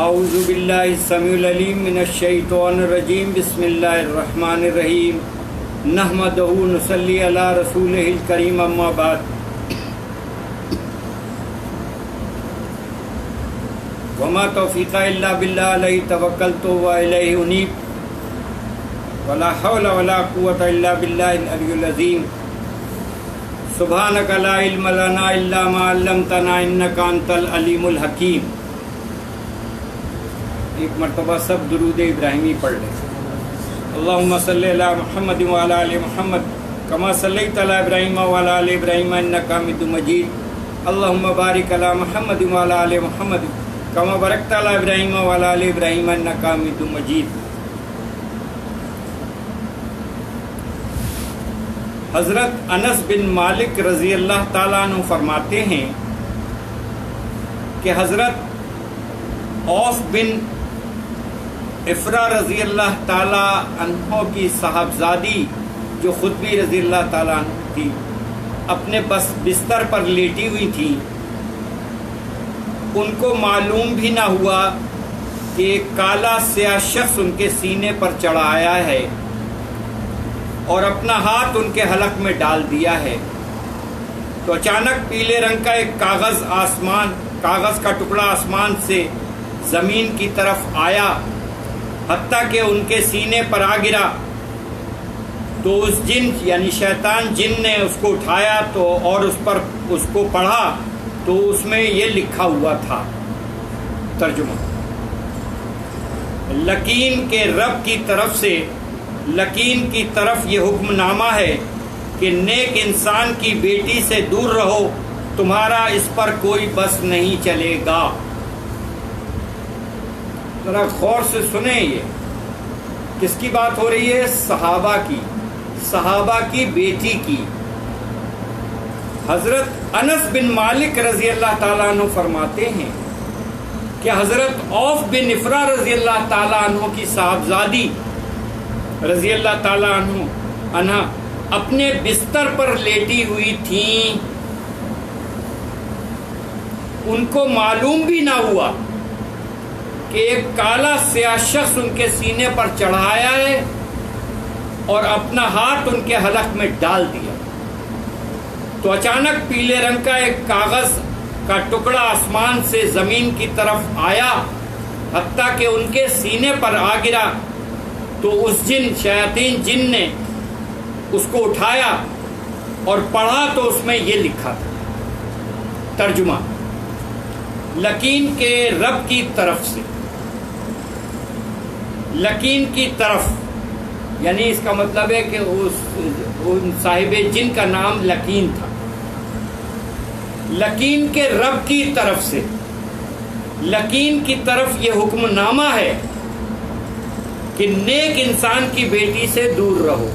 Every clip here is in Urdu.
اعوذ باللہ السمیع العلیم من الشیطان الرجیم بسم اللہ الرحمن الرحیم نحمدہ نصلی علی رسولہ الکریم اما بعد وما توفیق الا باللہ علیہ توکلت والیہ انیب ولا حول ولا قوة الا باللہ العلی العظیم سبحانک لا علم لنا الا ما علمتنا انک انت العلیم الحکیم۔ ایک مرتبہ سب درود ابراہیمی پڑھ لیں۔ اللہم صلی علی محمد وعلی آل محمد کما صلیت علی ابراہیم وعلی آل ابراہیم انک حمید مجید۔ اللہم بارک علی محمد وعلی آل محمد کما بارکت علی ابراہیم وعلی آل ابراہیم انک حمید مجید۔ حضرت انس بن مالک رضی اللہ تعالیٰ عنہ فرماتے ہیں کہ حضرت اوف بن افرا رضی اللہ تعالیٰ عنہ کی صاحبزادی جو خود بھی رضی اللہ تعالیٰ عنہ تھی اپنے بستر پر لیٹی ہوئی تھی، ان کو معلوم بھی نہ ہوا کہ ایک کالا سیاہ شخص ان کے سینے پر چڑھا آیا ہے اور اپنا ہاتھ ان کے حلق میں ڈال دیا ہے۔ تو اچانک پیلے رنگ کا ایک کاغذ کا ٹکڑا آسمان سے زمین کی طرف آیا، حتیٰ کہ ان کے سینے پر آ گرا۔ تو اس جن یعنی شیطان جن نے اس کو اٹھایا تو اور اس کو پڑھا تو اس میں یہ لکھا ہوا تھا۔ ترجمہ: لکین کے رب کی طرف سے، لکین کی طرف یہ حکم نامہ ہے کہ نیک انسان کی بیٹی سے دور رہو، تمہارا اس پر کوئی بس نہیں چلے گا۔ ذرا غور سے سنیں، یہ کس کی بات ہو رہی ہے؟ صحابہ کی بیٹی کی۔ حضرت انس بن مالک رضی اللہ تعالیٰ عنہ فرماتے ہیں کہ حضرت اوف بن افرا رضی اللہ تعالیٰ عنہ کی صاحبزادی رضی اللہ تعالیٰ عنہ اپنے بستر پر لیٹی ہوئی تھیں، ان کو معلوم بھی نہ ہوا کہ ایک کالا سیاہ شخص ان کے سینے پر چڑھایا ہے اور اپنا ہاتھ ان کے حلق میں ڈال دیا۔ تو اچانک پیلے رنگ کا ایک کاغذ کا ٹکڑا آسمان سے زمین کی طرف آیا، حتیٰ کہ ان کے سینے پر آ گرا۔ تو اس شیاطین جن نے اس کو اٹھایا اور پڑھا تو اس میں یہ لکھا تھا۔ ترجمہ: لکین کے رب کی طرف سے۔ لکین کی طرف یعنی اس کا مطلب ہے کہ ان صاحب جن کا نام لکین تھا۔ لکین کے رب کی طرف سے، لکین کی طرف یہ حکم نامہ ہے کہ نیک انسان کی بیٹی سے دور رہو،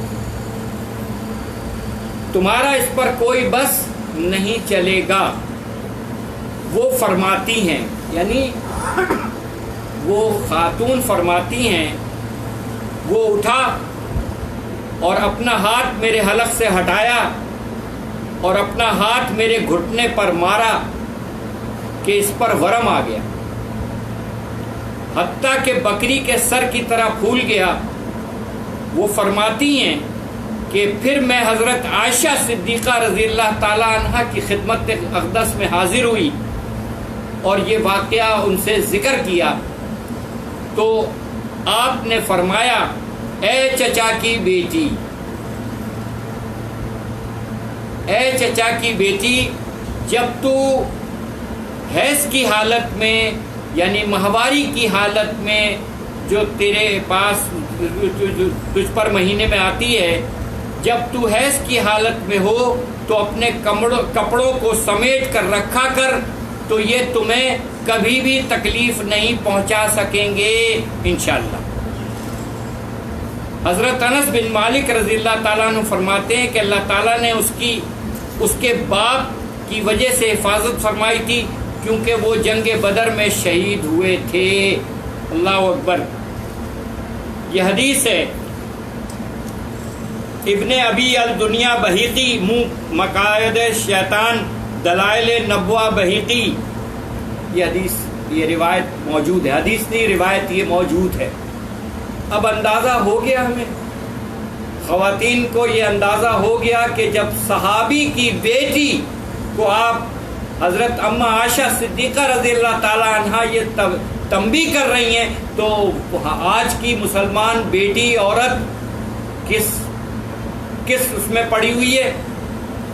تمہارا اس پر کوئی بس نہیں چلے گا۔ وہ فرماتی ہیں، یعنی وہ خاتون فرماتی ہیں، وہ اٹھا اور اپنا ہاتھ میرے حلق سے ہٹایا اور اپنا ہاتھ میرے گھٹنے پر مارا کہ اس پر ورم آ گیا، حتیٰ کہ بکری کے سر کی طرح پھول گیا۔ وہ فرماتی ہیں کہ پھر میں حضرت عائشہ صدیقہ رضی اللہ تعالیٰ عنہ کی خدمت اقدس میں حاضر ہوئی اور یہ واقعہ ان سے ذکر کیا تو آپ نے فرمایا، اے چچا کی بیٹی، اے چچا کی بیٹی، جب تو حیض کی حالت میں یعنی ماہواری کی حالت میں جو تیرے پاس تجھ پر مہینے میں آتی ہے، جب تو حیض کی حالت میں ہو تو اپنے کپڑوں کو سمیٹ کر رکھا کر، تو یہ تمہیں کبھی بھی تکلیف نہیں پہنچا سکیں گے انشاءاللہ۔ حضرت انس بن مالک رضی اللہ تعالیٰ عنہ فرماتے ہیں کہ اللہ تعالیٰ نے اس کے باپ کی وجہ سے حفاظت فرمائی تھی، کیونکہ وہ جنگ بدر میں شہید ہوئے تھے۔ اللہ اکبر۔ یہ حدیث ہے ابن ابی الدنیا بحیقی، مقاعد شیطان، دلائل نبوہ بحیقی، یہ حدیث یہ روایت موجود ہے، حدیث نہیں روایت یہ موجود ہے۔ اب اندازہ ہو گیا ہمیں، خواتین کو یہ اندازہ ہو گیا کہ جب صحابی کی بیٹی کو آپ حضرت اماں عائشہ صدیقہ رضی اللہ تعالی عنہا یہ تنبیہ کر رہی ہیں، تو آج کی مسلمان بیٹی عورت کس اس میں پڑی ہوئی ہے،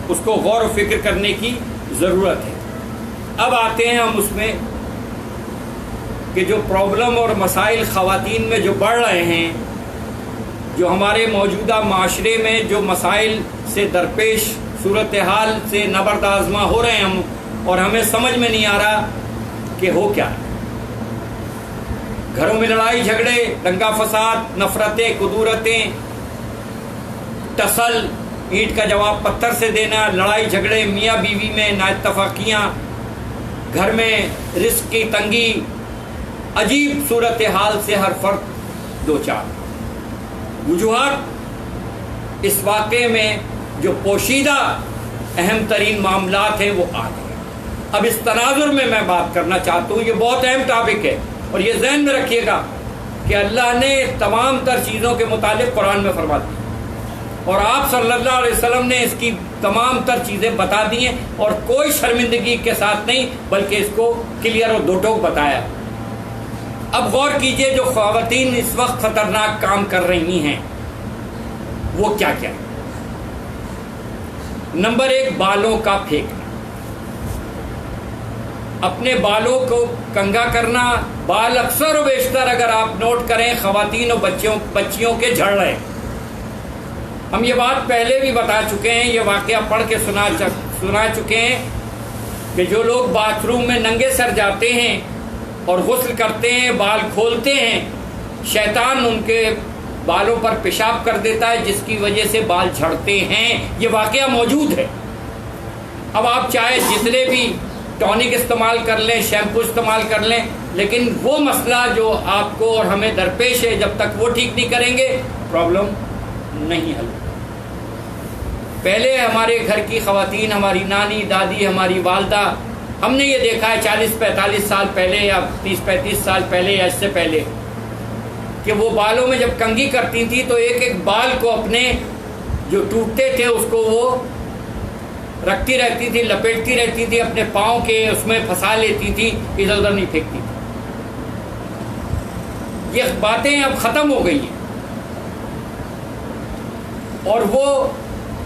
اس کو غور و فکر کرنے کی ضرورت ہے۔ اب آتے ہیں ہم اس میں کہ جو پرابلم اور مسائل خواتین میں جو بڑھ رہے ہیں، جو ہمارے موجودہ معاشرے میں جو مسائل سے درپیش صورتحال سے نبرد ہو رہے ہیں ہم، اور ہمیں سمجھ میں نہیں آ رہا کہ ہو کیا ہے۔ گھروں میں لڑائی جھگڑے، دنگا فساد، نفرتیں، کدورتیں، ٹسل، اینٹ کا جواب پتھر سے دینا، لڑائی جھگڑے، میاں بیوی میں نااتفاقیاں، گھر میں رزق کی تنگی، عجیب صورتحال سے ہر فرد دو چار وجوہات اس واقعے میں جو پوشیدہ اہم ترین معاملات ہیں وہ آ گئے۔ اب اس تناظر میں بات کرنا چاہتا ہوں، یہ بہت اہم ٹاپک ہے، اور یہ ذہن میں رکھیے گا کہ اللہ نے تمام تر چیزوں کے متعلق قرآن میں فرما دی، اور آپ صلی اللہ علیہ وسلم نے اس کی تمام تر چیزیں بتا دی ہیں، اور کوئی شرمندگی کے ساتھ نہیں، بلکہ اس کو کلیئر اور دو ٹوک بتایا۔ اب غور کیجئے جو خواتین اس وقت خطرناک کام کر رہی ہیں وہ کیا کیا ہے۔ نمبر 1، بالوں کا پھینکنا، اپنے بالوں کو کنگا کرنا۔ بال اکثر و بیشتر اگر آپ نوٹ کریں خواتین اور بچیوں کے جھڑ رہے ہیں۔ ہم یہ بات پہلے بھی بتا چکے ہیں، یہ واقعہ پڑھ کے سنا چکے ہیں کہ جو لوگ باتھ روم میں ننگے سر جاتے ہیں اور غسل کرتے ہیں، بال کھولتے ہیں، شیطان ان کے بالوں پر پیشاب کر دیتا ہے، جس کی وجہ سے بال جھڑتے ہیں۔ یہ واقعہ موجود ہے۔ اب آپ چاہے جتنے بھی ٹونک استعمال کر لیں، شیمپو استعمال کر لیں، لیکن وہ مسئلہ جو آپ کو اور ہمیں درپیش ہے، جب تک وہ ٹھیک نہیں کریں گے پرابلم نہیں حل۔ پہلے ہمارے گھر کی خواتین، ہماری نانی، دادی، ہماری والدہ، ہم نے یہ دیکھا ہے 40-45 سال پہلے یا 30-35 سال پہلے یا اس سے پہلے کہ وہ بالوں میں جب کنگھی کرتی تھی تو ایک ایک بال کو اپنے جو ٹوٹتے تھے اس کو وہ رکھتی رہتی تھی، لپیٹتی رہتی تھی، اپنے پاؤں کے اس میں پھنسا لیتی تھی، ادھر ادھر نہیں پھینکتی تھی۔ یہ باتیں اب ختم ہو گئی ہیں، اور وہ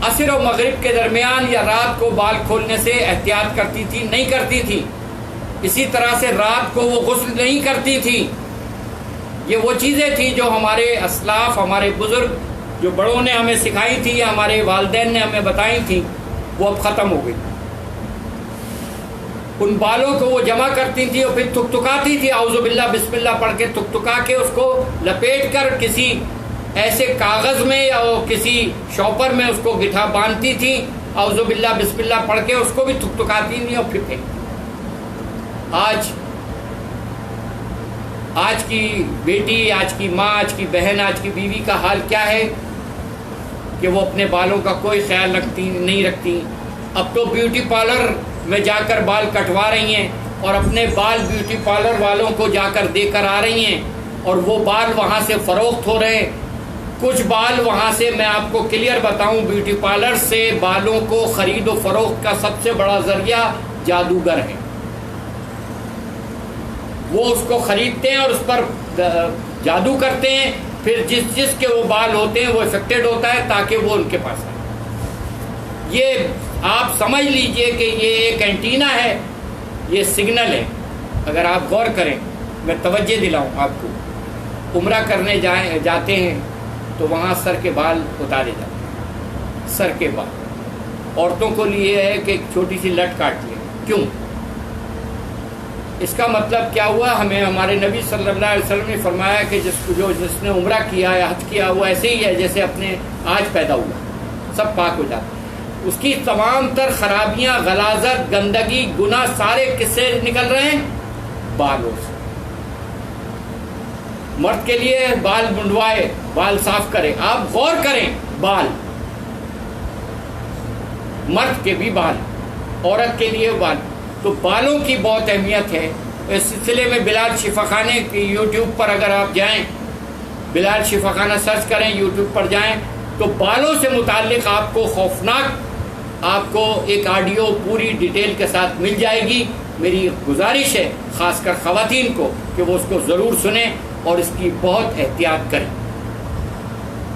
عصر و مغرب کے درمیان یا رات کو بال کھولنے سے احتیاط کرتی تھی، نہیں کرتی تھی۔ اسی طرح سے رات کو وہ غسل نہیں کرتی تھی۔ یہ وہ چیزیں تھیں جو ہمارے اسلاف، ہمارے بزرگ، جو بڑوں نے ہمیں سکھائی تھی یا ہمارے والدین نے ہمیں بتائی تھیں، وہ اب ختم ہو گئی۔ ان بالوں کو وہ جمع کرتی تھی اور پھر تھکتھکاتی تھی، اعوذ باللہ بسم اللہ پڑھ کے تھکتھکا کے اس کو لپیٹ کر کسی ایسے کاغذ میں یا کسی شاپر میں اس کو گٹھا باندھتی تھی، اعوذ باللہ بسم اللہ پڑھ کے اس کو بھی تھکتھکاتی تھی اور پھر پھینکتی۔ آج کی بیٹی، آج کی ماں، آج کی بہن، آج کی بیوی کا حال کیا ہے کہ وہ اپنے بالوں کا کوئی خیال نہیں رکھتی۔ اب تو بیوٹی پارلر میں جا کر بال کٹوا رہی ہیں اور اپنے بال بیوٹی پارلر والوں کو جا کر دے کر آ رہی ہیں، اور وہ بال وہاں سے فروخت ہو رہے ہیں۔ کچھ بال وہاں سے، میں آپ کو کلیئر بتاؤں، بیوٹی پارلر سے بالوں کو خرید و فروخت کا سب سے بڑا ذریعہ جادوگر ہے۔ وہ اس کو خریدتے ہیں اور اس پر جادو کرتے ہیں، پھر جس کے وہ بال ہوتے ہیں وہ افیکٹڈ ہوتا ہے تاکہ وہ ان کے پاس آئے۔ یہ آپ سمجھ لیجئے کہ یہ ایک اینٹینا ہے، یہ سگنل ہے۔ اگر آپ غور کریں، میں توجہ دلاؤں آپ کو، عمرہ کرنے جاتے ہیں تو وہاں سر کے بال اتارے جاتے ہیں، سر کے بال۔ عورتوں کو لیے ہے کہ ایک چھوٹی سی لٹ کاٹ لیں، کیوں؟ اس کا مطلب کیا ہوا؟ ہمیں ہمارے نبی صلی اللہ علیہ وسلم نے فرمایا کہ جس نے عمرہ کیا یا حج کیا وہ ایسے ہی ہے جیسے اپنے آج پیدا ہوا، سب پاک ہو جاتا۔ اس کی تمام تر خرابیاں، غلاظت، گندگی، گناہ سارے کس سے نکل رہے ہیں؟ بالوں سے۔ مرد کے لیے بال منڈوائے، بال صاف کرے، آپ غور کریں، بال، مرد کے بھی بال، عورت کے لیے بال۔ تو بالوں کی بہت اہمیت ہے، اس سلسلے میں بلال شفاخانے کی یوٹیوب پر اگر آپ جائیں، بلال شفاخانہ سرچ کریں، یوٹیوب پر جائیں تو بالوں سے متعلق آپ کو خوفناک آپ کو ایک آڈیو پوری ڈیٹیل کے ساتھ مل جائے گی۔ میری گزارش ہے خاص کر خواتین کو کہ وہ اس کو ضرور سنیں اور اس کی بہت احتیاط کریں۔